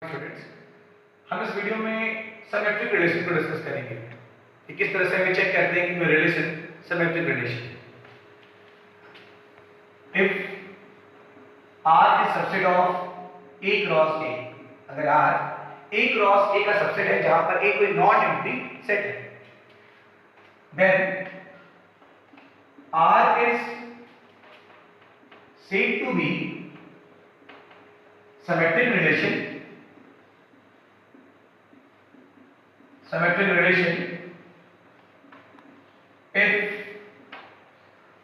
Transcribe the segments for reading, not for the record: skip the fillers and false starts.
Students, हम इस video में सिमेट्रिक रिलेशन को डिस्कस करेंगे कि किस तरह से हम चेक करते हैं कि कोई relation symmetric relation. If R is subset of A cross A, अगर R A क्रॉस A का सबसेट है जहां पर A कोई नॉन एम्प्टी सेट है, then R is said to be symmetric relation if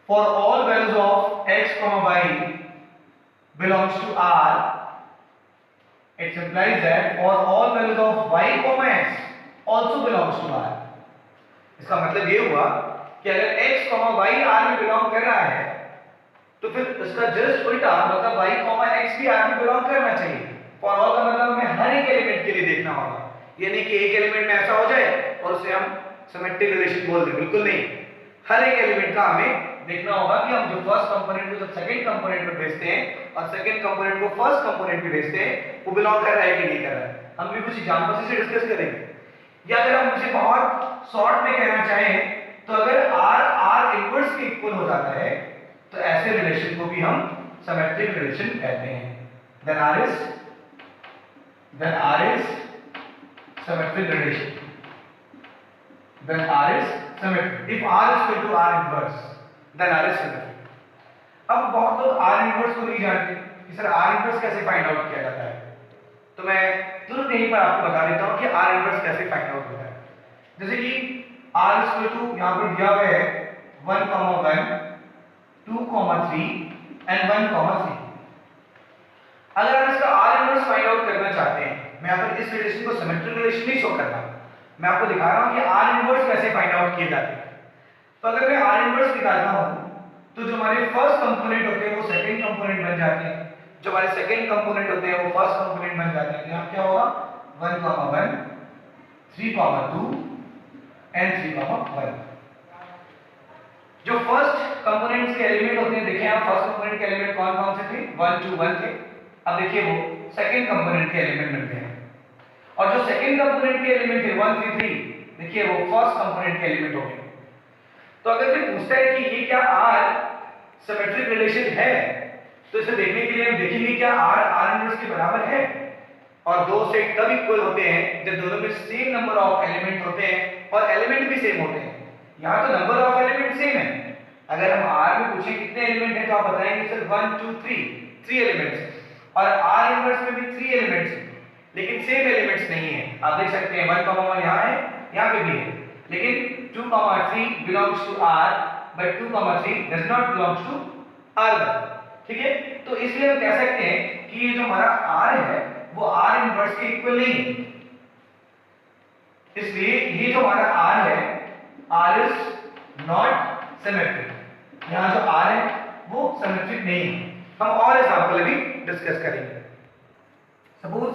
for all values of x comma y belongs to R, it implies that for all values of y comma x also belongs to R। इसका मतलब ये हुआ कि अगर x comma y R में belong कर रहा है तो फिर उसका जस्ट उल्टा मतलब y comma x भी R में बिलोंग करना चाहिए। फॉर ऑल का मतलब हमें हर एक एलिमेंट के लिए देखना होगा, ये नहीं कि एक एलिमेंट में ऐसा हो जाए और उसे हम सिमेट्रिक रिलेशन बोल दें, बिल्कुल नहीं। हर एक एलिमेंट का हमें देखना होगा कि हम जो फर्स्ट कंपोनेंट को जब सेकंड कंपोनेंट में भेजते हैं और सेकंड कंपोनेंट को फर्स्ट कंपोनेंट में भेजते हैं वो बिलोंग कर रहा है कि नहीं कर रहा है। हम भी कुछ एग्जांपल से डिस्कस करेंगे। या अगर हम मुझे बहुत शॉर्ट में कहना चाहें तो अगर R इनवर्स के इक्वल हो जाता है तो ऐसे रिलेशन को भी हम सिमेट्रिक रिलेशन कहते हैं। Then R is symmetric relation, then R is symmetric if R is equal to R inverse, then R is symmetric। अब बहुत लोग R inverse को नहीं जानते कि सर R inverse कैसे फाइंड आउट किया जाता है, तो मैं तुरंत यहीं पर आपको बता देता हूं कि R inverse कैसे फाइंड आउट होता है। जैसे कि R is equal to यहां पर दिया हुआ है 1, 1, 2, 3 and 1, 3। अगर हम इसका R इनवर्स फाइंड आउट करना चाहते हैं, मैं यहां पर इस रिलेशन को सिमेट्रिक रिलेशन नहीं शो कर रहा, मैं आपको दिखा रहा हूं कि R इनवर्स कैसे फाइंड आउट किए जाते हैं। तो अगर मैं R इनवर्स निकालता हूं तो जो हमारे फर्स्ट कंपोनेंट होते हैं वो सेकंड कंपोनेंट बन जाते हैं, जो हमारे सेकंड कंपोनेंट होते हैं वो फर्स्ट कंपोनेंट बन जाते हैं। यहां क्या होगा 1, 1, 3, 2 and 3, 1। जो फर्स्ट कंपोनेंट्स के एलिमेंट होते हैं, देखिए आप फर्स्ट कंपोनेंट के एलिमेंट कौन-कौन से थे 1, 2, 1 थे। अब देखिए वो सेकंड कंपोनेंट के एलिमेंट बनते हैं और जो सेकंड कंपोनेंट के एलिमेंट थे 1, 3, 3, देखिए वो फर्स्ट कंपोनेंट के एलिमेंट हो गए। तो अगर कोई पूछता है कि ये क्या R सिमेट्रिक रिलेशन है तो इसे देखने के लिए हम देखेंगे क्या R इनवर्स के बराबर है। और दो सेट तब इक्वल होते हैं जब दोनों में सेम नंबर ऑफ एलिमेंट होते हैं और एलिमेंट भी सेम होते हैं। यहां तो नंबर ऑफ एलिमेंट सेम है, अगर हम R में पूछें कितने एलिमेंट हैं तो आप बताएंगे सर 1, 2, 3 एलिमेंट्स, और R इनवर्स में भी 3 एलिमेंट्स हैं लेकिन सेम एलिमेंट्स नहीं है। आप देख सकते हैं 1, 1 यहां है, यहां पे भी है, लेकिन 2, 3 belongs to R but 2, 3 does not belongs to R1। ठीक है, तो इसलिए हम कह सकते हैं कि ये जो हमारा R है वो R इनवर्स के इक्वल नहीं है। इसलिए ये जो हमारा R है R is not symmetric, यहां जो R है वो सिमेट्रिक नहीं है। हम और एग्जांपल भी डिस्कस करेंगे। Suppose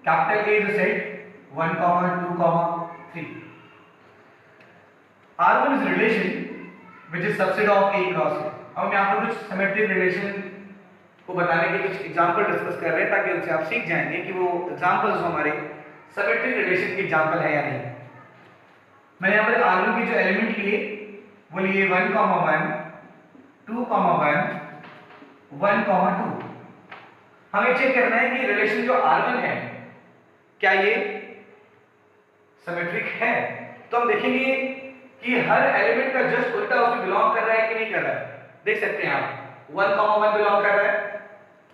capital A is a set 1, 2, 3। R1 is relation which is subset of A cross A। हम यहां पर कुछ सिमेट्रिक रिलेशन को बताने के कुछ एग्जांपल डिस्कस कर रहे हैं ताकि उनसे आप सीख जाएंगे कि वो एग्जांपल्स हमारे सिमेट्रिक रिलेशन के एग्जांपल है या नहीं। मैंने यहां पर R1 के जो एलिमेंट लिए वो लिए 1, 1, 2, 1, 2। हमें चेक करना है कि रिलेशन जो R1 है क्या ये सिमेट्रिक है। तो हम देखेंगे कि हर एलिमेंट का जस्ट उल्टा उसमें बिलोंग कर रहा है कि नहीं कर रहा है। देख सकते हैं आप 1, 1 बिलोंग कर रहा है,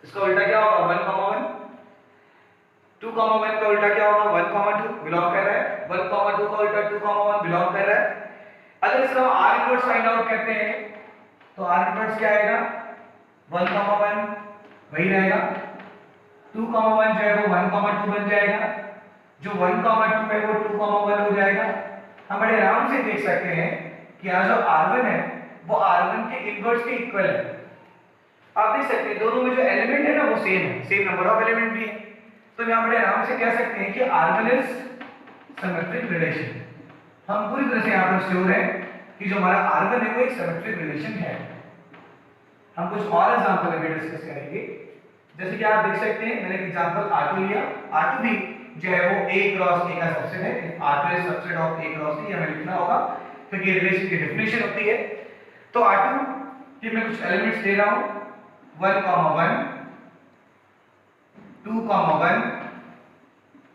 इसका उल्टा क्या होगा 1, 1। 2, 1 का उल्टा क्या होगा 1, 2 बिलोंग कर रहा है। 1, 2 का उल्टा 2, 1 बिलोंग कर रहा है। अगर इसका हम R इनवर्स फाइंड आउट करते हैं तो R इनवर्स क्या आएगा 1, 1 वही रहेगा। 2, 1 जो है वो 1, 2 बन जाएगा, जो 1, 2 है वो 2, 1 हो जाएगा। हम बड़े आराम से देख सकते हैं कि यहाँ जो R1 है वो R1 के इनवर्स के इक्वल है। आप देख सकते हैं दोनों में जो एलिमेंट है ना वो सेम है, सेम नंबर ऑफ एलिमेंट भी है। तो यहाँ बड़े आराम से कह सकते हैं कि R1 इज सिमेट्रिक रिलेशन। हम पूरी तरह से यहाँ पर श्योर है कि जो हमारा R1 है वो एक सिमेट्रिक रिलेशन है। हम कुछ और एग्जांपल अभी डिस्कस करेंगे जैसे कि आप देख सकते हैं, मैंने एग्जांपल R2 लिया, R2 भी जो है वो A क्रॉस A का सबसेट है, R2 is subset of A cross A, हमें लिखना होगा क्योंकि रिलेशन की डेफिनेशन होती है। तो R2 के मैं कुछ एलिमेंट्स दे रहा हूं, 1,1, 2,1,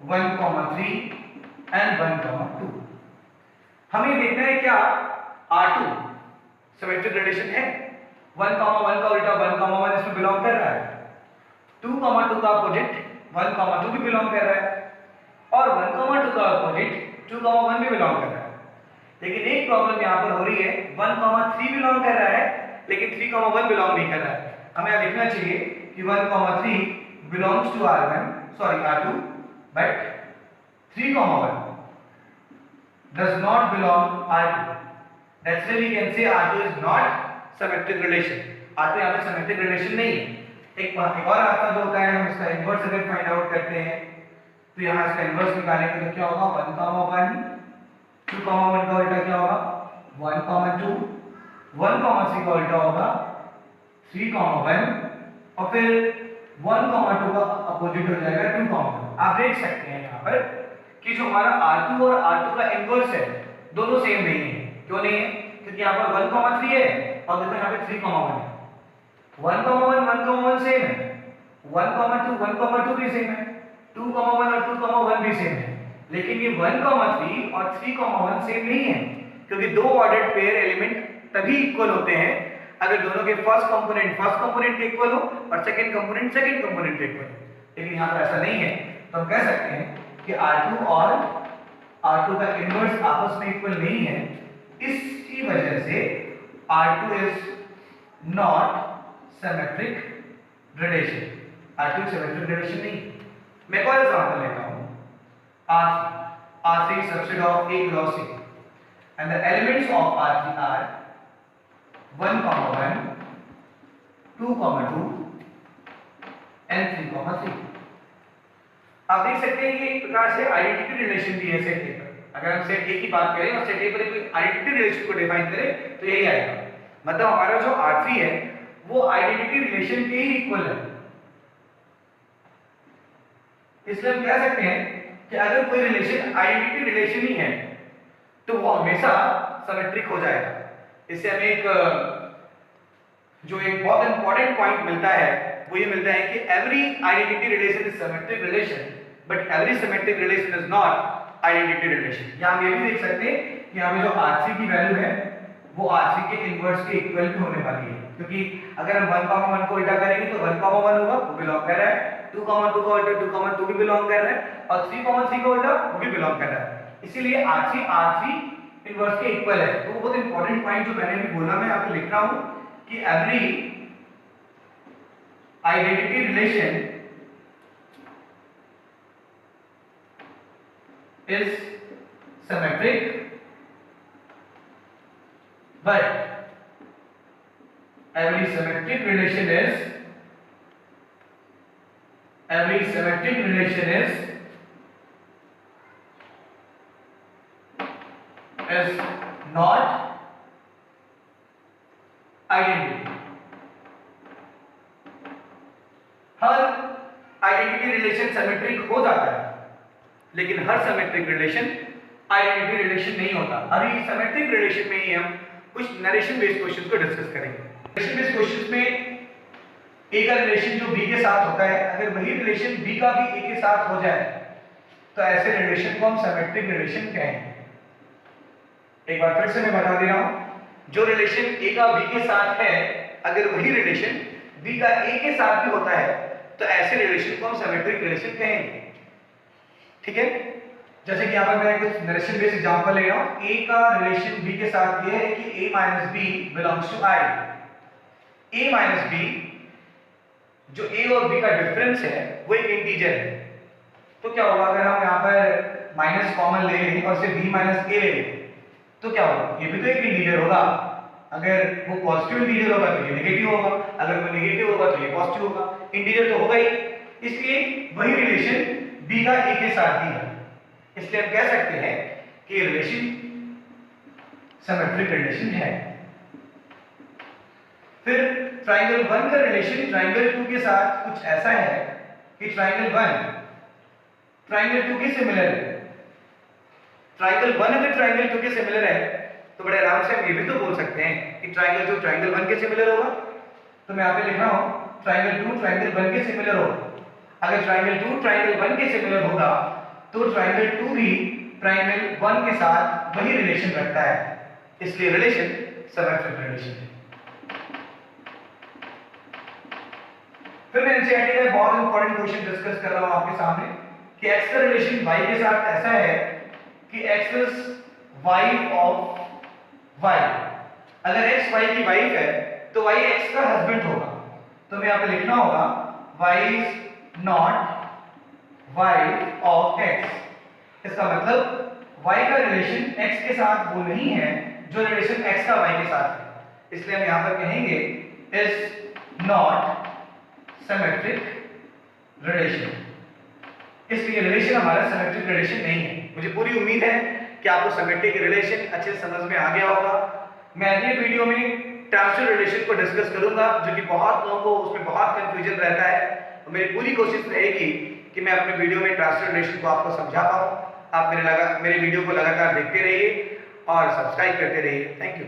1,3 एंड 1,2। हमें देखना है क्या R2 सिमेट्रिक रिलेशन है, 1,1 का उल्टा 1,1 इसमें बिलोंग कर रहा है, 2,2 का अपोजिट 1,2 भी बिलोंग कर रहा है, और 1,2 का अपोजिट 2,1 भी बिलोंग कर रहा है। लेकिन एक प्रॉब्लम यहाँ पर हो रही है, 1,3 बिलोंग कर रहा है लेकिन 3,1 बिलोंग नहीं कर रहा है। हमें यह लिखना चाहिए कि 1,3 belongs to R2 but 3,1 does not belong R2. That's why we can say R2 is not symmetric relation. R2 यहाँ पे symmetric relation नहीं है। एक और रास्ता जो होता है, हम इसका इनवर्स अगर फाइंड आउट करते हैं तो यहाँ इसका इनवर्स निकालेंगे तो क्या होगा, 1,1, 2,1 का उल्टा क्या होगा 1,2, 1,3 का उल्टा होगा 3,1 और फिर 1,2 का अपोजिट हो जाएगा 2,1। आप देख सकते हैं यहाँ पर कि जो हमारा R2 और R2 का इनवर्स है दोनों सेम नहीं है। क्यों नहीं है? क्योंकि यहाँ पर 1,3 है और देखो यहाँ पे 3,1 है। 1,1 सेम है, 1,2 भी सेम है, 2,1 और 2,1 भी सेम है, लेकिन ये 1,3 और 3,1 सेम नहीं है क्योंकि दो ऑर्डर्ड पेयर एलिमेंट तभी इक्वल होते हैं अगर दोनों के फर्स्ट कंपोनेंट के इक्वल हो और सेकंड कंपोनेंट के इक्वल हो। लेकिन यहाँ पर ऐसा नहीं है, तो हम कह सकते हैं कि R2 और R2 का इनवर्स आपस में इक्वल नहीं है, इसकी वजह से R2 is not symmetric relation. R2 symmetric relation नहीं। मैं कोई एग्जांपल लेता हूं, R3 subset of A cross A and the elements of R3 are 1,1, 2,2 and 3,3। आप देख सकते हैं कि एक प्रकार से आइडेंटिटी रिलेशन भी है सेट A पर। अगर हम सेट A की बात करें और सेट A पर कोई आइडेंटिटी रिलेशन को डिफाइन करें तो यही आएगा, मतलब हमारा जो R3 है वो आइडेंटिटी रिलेशन के ही इक्वल है। इसलिए हम कह सकते हैं कि अगर कोई रिलेशन आइडेंटिटी रिलेशन ही है तो वो हमेशा सिमेट्रिक हो जाएगा। इससे हमें एक बहुत इंपॉर्टेंट पॉइंट मिलता है, वो ये मिलता है कि every identity relation is symmetric relation but every symmetric relation is not identity relation. यहां हम ये भी देख सकते हैं कि यहां पे जो R3 की वैल्यू है वो R3 के इनवर्स के इक्वल भी होने वाली है, क्योंकि अगर हम 1,1 को उल्टा करेंगे तो 1,1 होगा, वो बिलोंग कर रहा है, 2,2 का उल्टा 2,2 भी बिलोंग कर रहा है और 3,3 का उल्टा वो भी बिलोंग कर रहा है। इसीलिए R3 इनवर्स के इक्वल है। तो बहुत इंपॉर्टेंट पॉइंट जो मैंने अभी बोला, मैं आपको लिख रहा हूं कि every identity relation is symmetric but every symmetric relation is not identity। Her identity relation symmetric हो जाता है लेकिन हर सिमेट्रिक रिलेशन आइडेंटिटी रिलेशन नहीं होता। अभी सिमेट्रिक रिलेशन में ही हम कुछ नरेशन बेस्ड क्वेश्चंस को डिस्कस करेंगे। नरेशन बेस्ड क्वेश्चंस में ए का रिलेशन जो बी के साथ होता है, अगर वही रिलेशन बी का भी ए के साथ हो जाए तो ऐसे रिलेशन को हम सिमेट्रिक रिलेशन कहेंगे। एक बार फिर से मैं बता दे रहा हूं, जो रिलेशन ए का बी के साथ है अगर वही रिलेशन बी का ए के साथ भी होता है तो ऐसे रिलेशन को हम सिमेट्रिक रिलेशन कहेंगे। ठीक है, जैसे कि यहाँ पर मैं कुछ नरेशन बेस्ड एग्जांपल ले रहा हूं। ए का रिलेशन बी के साथ ये है कि a minus b belongs to I. a minus b, जो a और b का डिफरेंस है वो एक इंटीजर है, तो क्या होगा अगर हम यहाँ पर माइनस कॉमन ले लें और सिर्फ b माइनस a ले लें तो क्या होगा, ये भी तो एक इंटीजर होगा। अगर वो पॉजिटिव इंटीजर होगा तो ये नेगेटिव होगा, अगर वो नेगेटिव होगा तो ये पॉजिटिव होगा, इंटीजर तो होगा ही। इसलिए वही रिलेशन b का a के साथ भी है, इसलिए हम कह सकते हैं कि ये रिलेशन सिमेट्रिक रिलेशन है। फिर ट्राइंगल 1 का रिलेशन ट्राइंगल 2 के साथ कुछ ऐसा है कि ट्राइंगल 1 ट्राइंगल 2 के सिमिलर है। ट्राइंगल 1 अगर ट्राइंगल 2 के सिमिलर है तो बड़े आराम से हम ये भी तो बोल सकते हैं कि ट्राइंगल 2 ट्राइंगल 1 के सिमिलर होगा। तो मैं यहाँ पे लिख रहा हूँ ट्राइंगल 2 ट्राइंगल 1 के सिमिलर होगा। अगर ट्राइंगल 2 ट्राइंगल 1 के सिमिलर होगा तो ट्राइंगल 2 भी ट्राइंगल 1 के साथ वही रिलेशन रखता है, इसलिए रिलेशन सिमेट्रिक रिलेशन है। फिर मैं एनसीईआरटी का बहुत इंपॉर्टेंट क्वेश्चन डिस्कस कर रहा हूं आपके सामने कि x का रिलेशन y के साथ ऐसा है कि x is wife of y। अगर x y की वाइफ है तो y x का हस्बैंड होगा। तो मैं यहां पे लिखना होगा y is not wife of x। इसका मतलब y का रिलेशन x के साथ वो नहीं है जो रिलेशन x का y के साथ है, इसलिए हम यहां पर कहेंगे इज नॉट सिमेट्रिक रिलेशन। इसलिए रिलेशन हमारा सिमेट्रिक रिलेशन नहीं है। मुझे पूरी उम्मीद है कि आपको सिमेट्रिक रिलेशन अच्छे समझ में आ गया होगा। मैं अगले वीडियो में ट्रांसफर रिलेशन को डिस्कस करूंगा जो कि बहुत लोगों को उसमें बहुत कंफ्यूजन रहता है। तो मेरी पूरी कोशिश रहेगी कि मैं अपने वीडियो में ट्रांसफर रिलेशन को आपको समझा पाऊँ। आप मेरे वीडियो को लगातार देखते रहिए और सब्सक्राइब करते रहिए। Thank you.